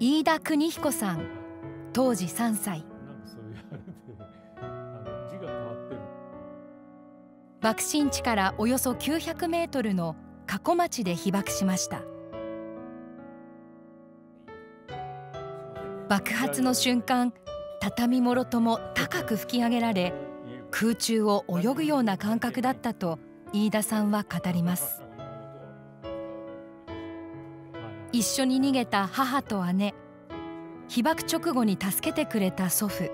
飯田邦彦さん、当時3歳。爆心地からおよそ900メートルの加古町で被爆しました。爆発の瞬間、畳もろとも高く吹き上げられ、空中を泳ぐような感覚だったと飯田さんは語ります。一緒に逃げた母と姉、被爆直後に助けてくれた祖父、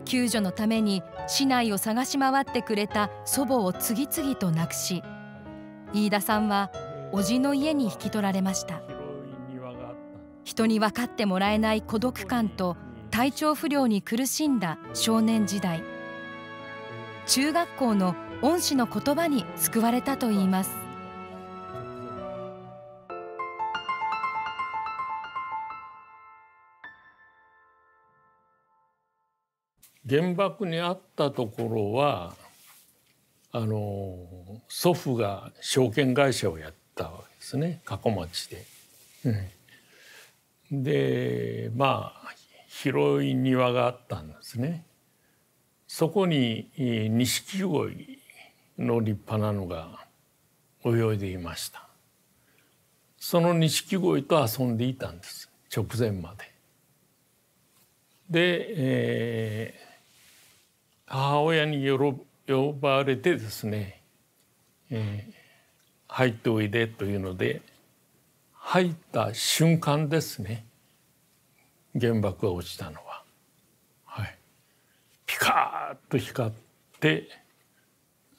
救助のために市内を探し回ってくれた祖母を次々と亡くし、飯田さんは叔父の家に引き取られました。人に分かってもらえない孤独感と体調不良に苦しんだ少年時代、中学校の恩師の言葉に救われたといいます。原爆にあったところは祖父が証券会社をやったわけですね、加古町で。で広い庭があったんですね。そこに錦鯉の立派なのが泳いでいました。その錦鯉と遊んでいたんです、直前まで。で、母親に呼ばれてですね、入っておいでというので入った瞬間ですね、原爆が落ちたのは。ピカーッと光って、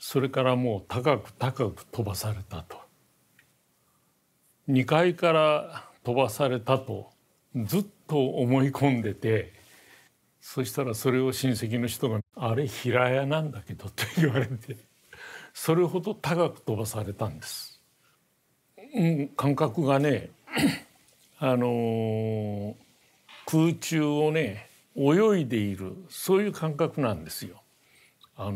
それからもう高く高く飛ばされたと。2階から飛ばされたとずっと思い込んでて、そしたらそれを親戚の人が「あれ平屋なんだけど」と言われて、それほど高く飛ばされたんです。感覚がね空中をね泳いでいる、そういう感覚なんですよ。クロ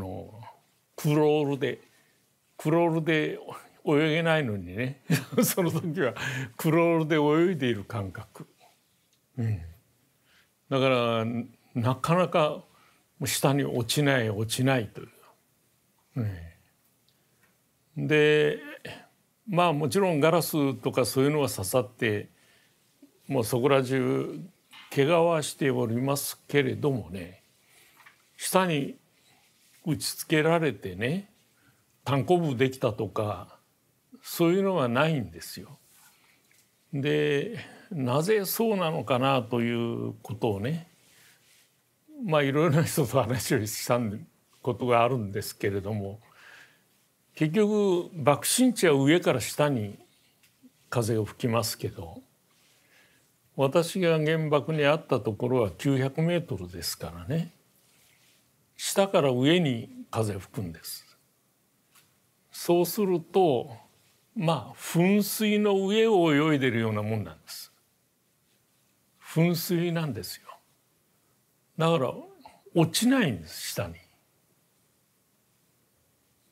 ールで泳げないのにねその時はクロールで泳いでいる感覚、だからなかなか下に落ちないという、でもちろんガラスとかそういうのは刺さってもうそこら中怪我はしておりますけれどもね、下に打ちつけられてね単行部できたとかそういうのはないんですよ。でなぜそうなのかなということをねいろいろな人と話をしたことがあるんですけれども、結局爆心地は上から下に風が吹きますけど、私が原爆にあったところは900メートルですからね、下から上に風吹くんです。そうすると噴水の上を泳いでるようなもんなんです。噴水なんですよ。だから落ちないんです、下に。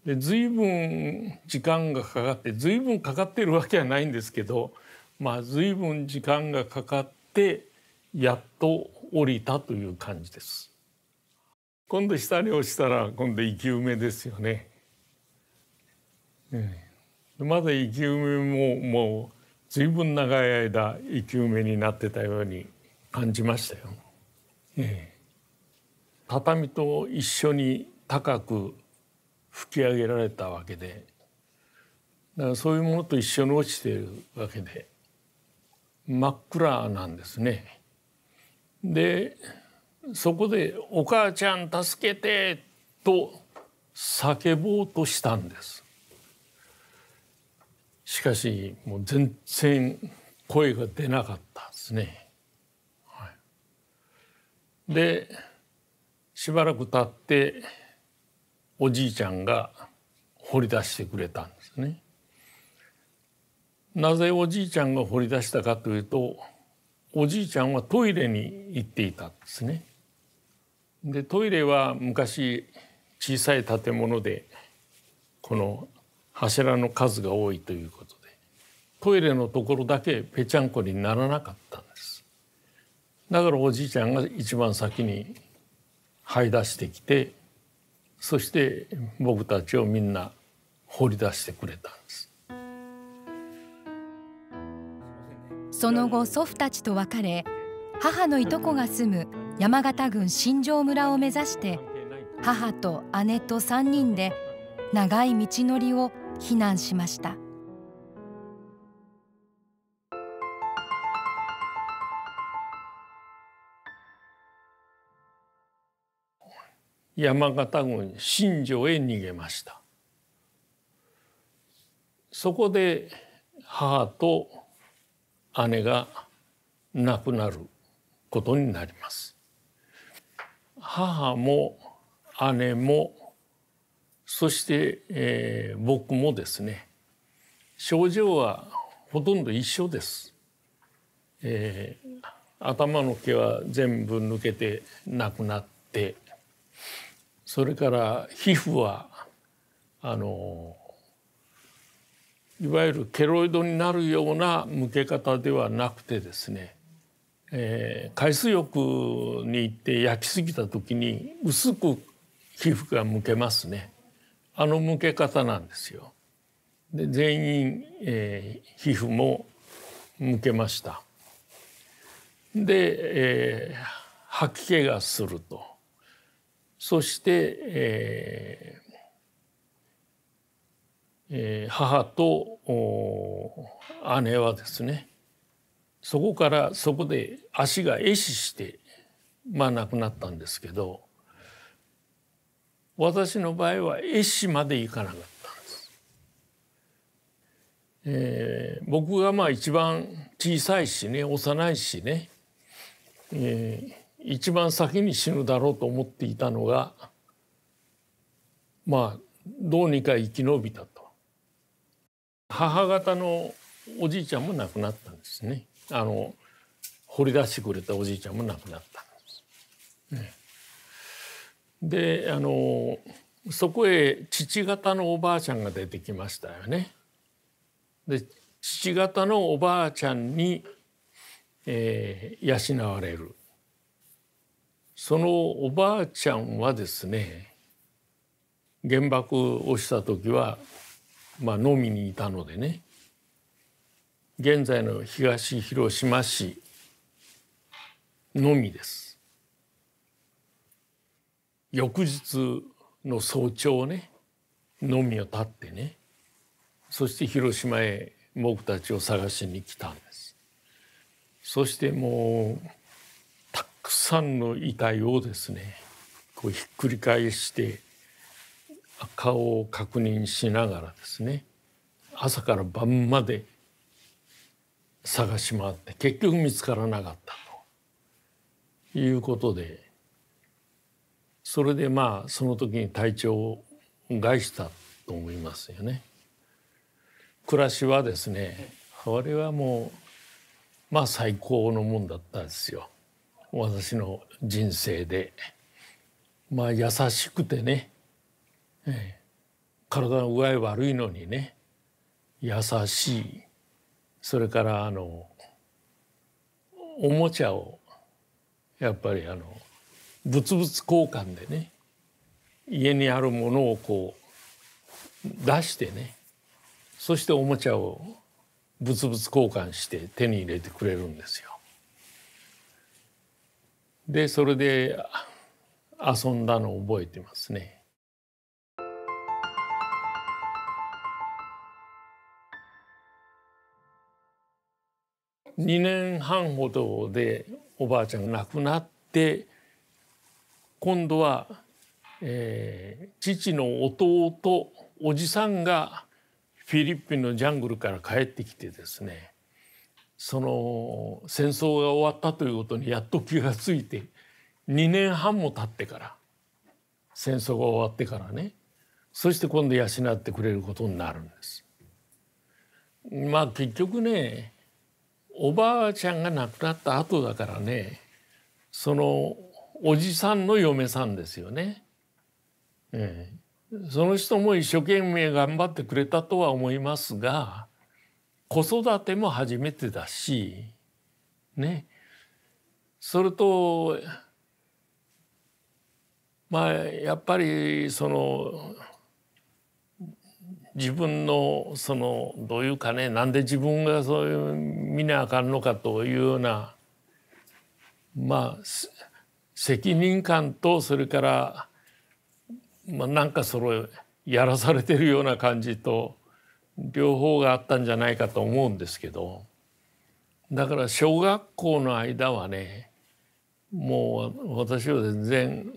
で随分時間がかかって、随分かかってるわけはないんですけど、随分時間がかかってやっと降りたという感じです。今度下に落ちたら今度生き埋めですよね。まだ生き埋めもう随分長い間生き埋めになってたように感じましたよ。畳と一緒に高く吹き上げられたわけで、だからそういうものと一緒に落ちているわけで真っ暗なんですね。でそこで「お母ちゃん助けて」と叫ぼうとしたんです。しかしもう全然声が出なかったですね。でしばらく経っておじいちゃんが掘り出してくれたんですね。なぜおじいちゃんが掘り出したかというと、おじいちゃんはトイレに行っていたんですね。でトイレは昔小さい建物でこの柱の数が多いということで、トイレのところだけぺちゃんこにならなかったんです。だからおじいちゃんが一番先に這い出してきて、そして僕たちをみんな放り出してくれたんです。その後祖父たちと別れ、母のいとこが住む山形郡新庄村を目指して母と姉と3人で長い道のりを避難しました。山形郡新庄へ逃げました。そこで母と姉が亡くなることになります。母も姉もそして、僕もですね、症状はほとんど一緒です。頭の毛は全部抜けてなくなって、それから皮膚はいわゆるケロイドになるようなむけ方ではなくてですね、海水浴に行って焼きすぎた時に薄く皮膚がむけますね。むけ方なんですよ。で全員、皮膚もむけました。で、吐き気がすると。そして、母と姉はですね、そこで足が壊死して亡くなったんですけど、私の場合は壊死までいかなかったんです。僕が一番小さいしね、幼いしね、一番先に死ぬだろうと思っていたのが、どうにか生き延びたと。母方のおじいちゃんも亡くなったんですね。掘り出してくれたおじいちゃんも亡くなったんです。でそこへ父方のおばあちゃんが出てきましたよね。で父方のおばあちゃんに、養われる。そのおばあちゃんはですね、原爆をした時は飲みにいたのでね、現在の東広島市のみです。翌日の早朝ね、のみを立ってね、そして広島へ僕たちを探しに来たんです。そしてもうたくさんの遺体をですね、こうひっくり返して顔を確認しながらですね、朝から晩まで探し回って結局見つからなかったということで、それでその時に体調を害したと思いますよね。暮らしはですね、あれはもう最高のもんだったですよ。私の人生で優しくてね、体の具合悪いのにね優しい。それからおもちゃをやっぱり物々交換でね、家にあるものをこう出してね、そしておもちゃを物々交換して手に入れてくれるんですよ。でそれで遊んだのを覚えてますね。2年半ほどでおばあちゃんが亡くなって、今度は、父の弟おじさんがフィリピンのジャングルから帰ってきてですね、その戦争が終わったということにやっと気がついて、2年半も経ってから、戦争が終わってからね、そして今度養ってくれることになるんです。結局ね、おばあちゃんが亡くなった後だからね、そのおじさんの嫁さんですよね。その人も一生懸命頑張ってくれたとは思いますが、子育ても初めてだしね、それとやっぱり自分のどういうかね、なんで自分がそういう見なあかんのかというような責任感と、それからなんかやらされてるような感じと両方があったんじゃないかと思うんですけど、だから小学校の間はね、もう私は全然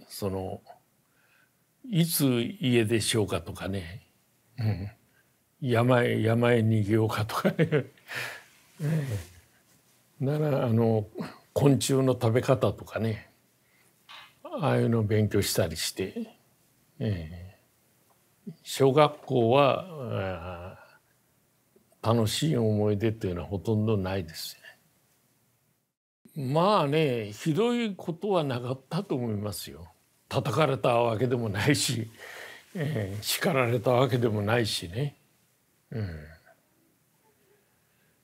いつ家出しようかとかね、山へ逃げようかとかねなら昆虫の食べ方とかね、ああいうのを勉強したりして、小学校は楽しい思い出というのはほとんどないですね。ひどいことはなかったと思いますよ。叩かれたわけでもないし、叱られたわけでもないしね。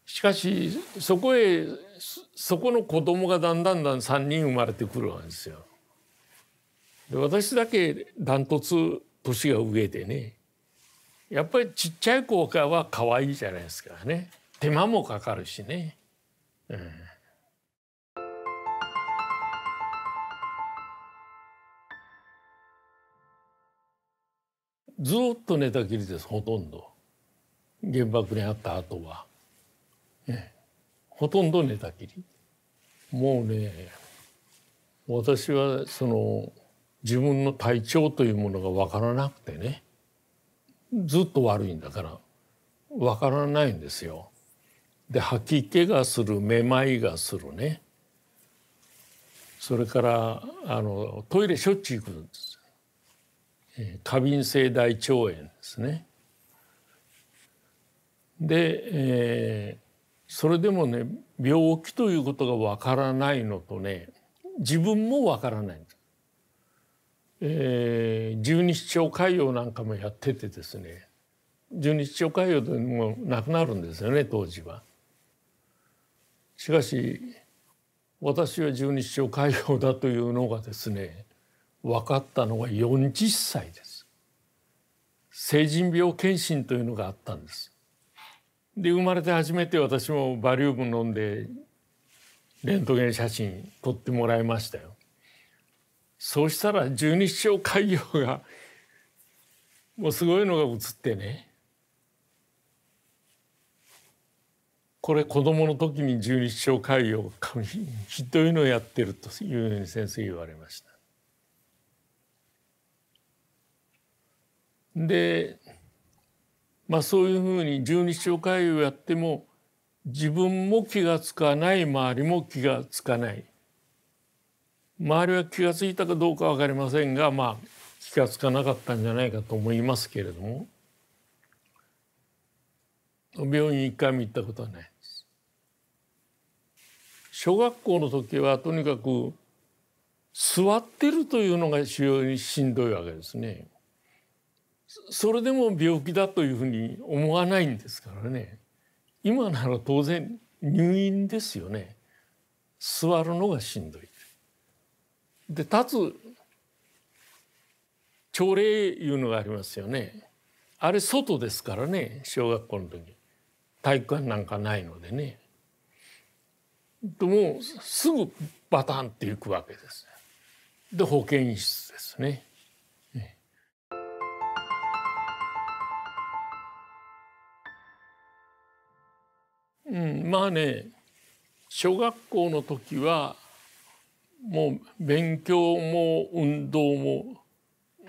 しかしそこの子供がだんだん3人生まれてくるわけですよ。で私だけダントツ年が上でね、やっぱりちっちゃい子は可愛いじゃないですかね。手間もかかるしね。ずっと寝たきりです、ほとんど。原爆にあった後は、ほとんど寝たきり。もうね、私は自分の体調というものが分からなくてね、ずっと悪いんだから分からないんですよ。で吐き気がする、めまいがするね、それからトイレしょっちゅう行くんです。過敏性大腸炎ですね。で、それでもね、病気ということがわからないのとね、自分もわからないんです。十二指腸潰瘍なんかもやっててですね、十二指腸潰瘍でもうなくなるんですよね、当時は。しかし私は十二指腸潰瘍だというのがですね、分かったのが40歳です。成人病検診というのがあったんです。で生まれて初めて私もバリウム飲んでレントゲン写真撮ってもらいましたよ。そうしたら十二指腸潰瘍がもうすごいのが映ってね、これ子供の時に十二指腸潰瘍ひどいのをやってるというふうに先生言われました。でそういうふうに十二指腸潰瘍をやっても自分も気がつかない、周りも気がつかない、周りは気がついたかどうか分かりませんが気がつかなかったんじゃないかと思いますけれども、病院一回も行ったことはないです。小学校の時はとにかく座ってるというのが非常にしんどいわけですね。それでも病気だというふうに思わないんですからね。今なら当然入院ですよね。座るのがしんどい。で立つ朝礼いうのがありますよね。あれ外ですからね、小学校の時体育館なんかないのでね。もうすぐバタンっていくわけです。で保健室ですね。小学校の時はもう勉強も運動も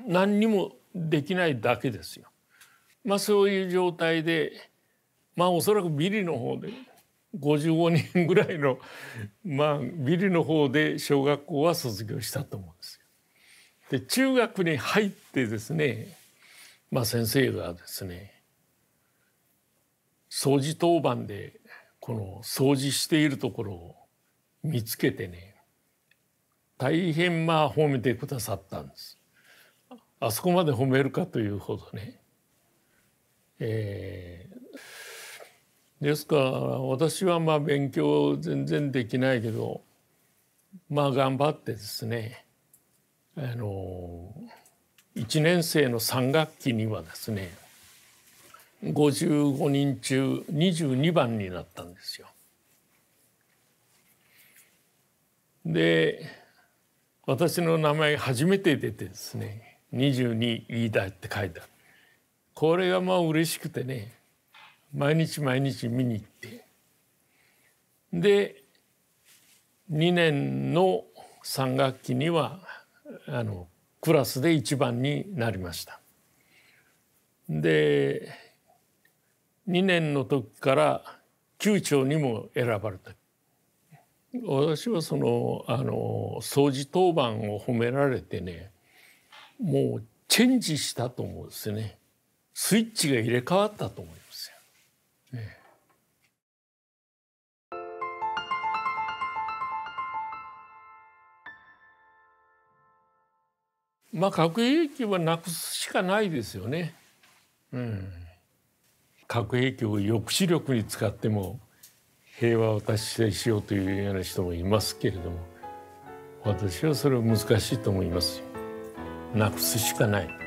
何にもできないだけですよ。そういう状態でおそらくビリの方で55人ぐらいのビリの方で小学校は卒業したと思うんですよ。で中学に入ってですね、先生がですね掃除当番でこの掃除しているところを見つけてね、大変褒めてくださったんです。あそこまで褒めるかというほどね。ですから私は勉強全然できないけど頑張ってですね、1年生の3学期にはですね55人中22番になったんですよ。で私の名前が初めて出てですね22飯田って書いてある。これが嬉しくてね、毎日毎日見に行って、で2年の3学期にはクラスで1番になりました。で2年の時から級長にも選ばれた。私はその掃除当番を褒められてね、もうチェンジしたと思うんですよね。スイッチが入れ替わったと思いますよ。核兵器はなくすしかないですよね。核兵器を抑止力に使っても平和を達成しようというような人もいますけれども、私はそれは難しいと思いますよ。なくすしかない。